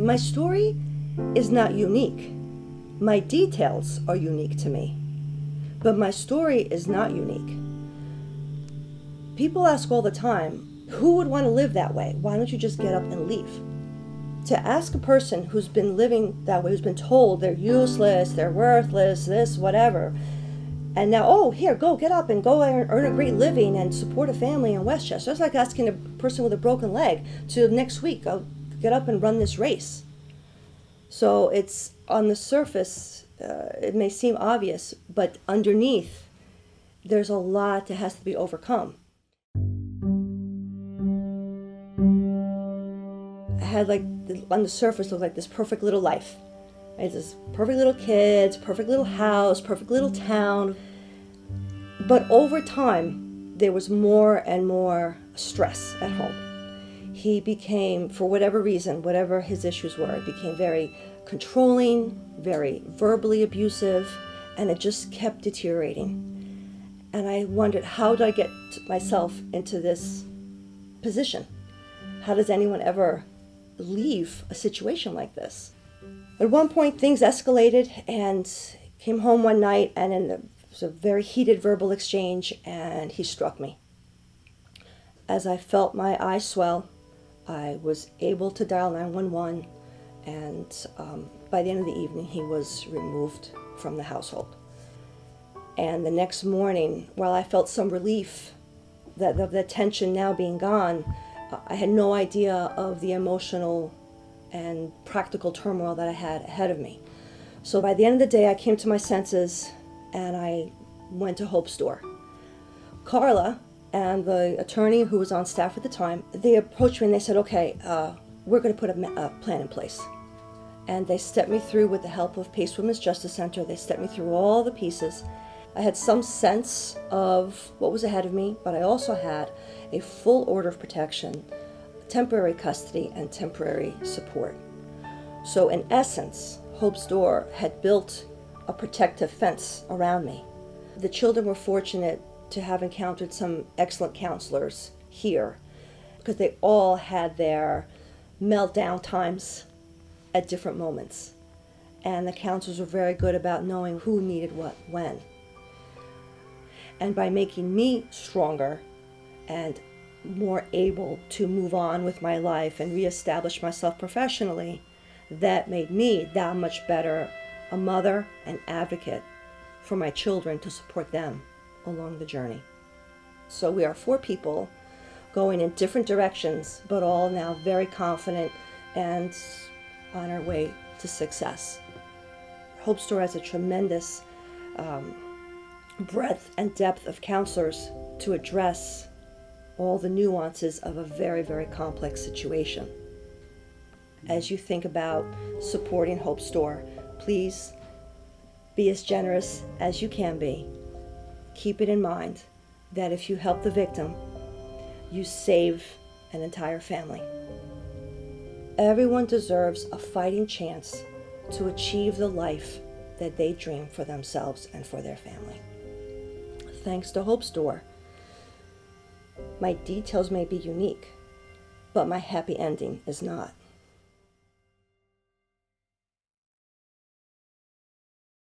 My story is not unique. My details are unique to me, but my story is not unique. People ask all the time, who would want to live that way? Why don't you just get up and leave? To ask a person who's been living that way, who's been told they're useless, they're worthless, this, whatever, and now, oh, here, go, get up and go earn a great living and support a family in Westchester. It's like asking a person with a broken leg to next week, go get up and run this race. So it's on the surface, it may seem obvious, but underneath, there's a lot that has to be overcome. I had on the surface, looked like this perfect little life. I had this perfect little kids, perfect little house, perfect little town. But over time, there was more and more stress at home. He became, for whatever reason, whatever his issues were, it became very controlling, very verbally abusive, and it just kept deteriorating. And I wondered, how did I get myself into this position? How does anyone ever leave a situation like this? At one point, things escalated, and came home one night, and there was a very heated verbal exchange, and he struck me. As I felt my eyes swell, I was able to dial 911, and by the end of the evening, he was removed from the household. And the next morning, while I felt some relief that the tension now being gone, I had no idea of the emotional and practical turmoil that I had ahead of me. So by the end of the day, I came to my senses and I went to Hope's door. Carla and the attorney who was on staff at the time, they approached me and they said, okay, we're going to put a plan in place. And they stepped me through, with the help of Pace Women's Justice Center, they stepped me through all the pieces. I had some sense of what was ahead of me, but I also had a full order of protection, temporary custody, and temporary support. So in essence, Hope's Door had built a protective fence around me. The children were fortunate to have encountered some excellent counselors here, because they all had their meltdown times at different moments. And the counselors were very good about knowing who needed what when. And by making me stronger and more able to move on with my life and reestablish myself professionally, that made me that much better a mother and advocate for my children, to support them along the journey. So we are 4 people going in different directions, but all now very confident and on our way to success. Hope's Door has a tremendous breadth and depth of counselors to address all the nuances of a very, very complex situation. As you think about supporting Hope's Door, please be as generous as you can be. Keep it in mind that if you help the victim, you save an entire family. Everyone deserves a fighting chance to achieve the life that they dream for themselves and for their family. Thanks to Hope's Door, my details may be unique, but my happy ending is not.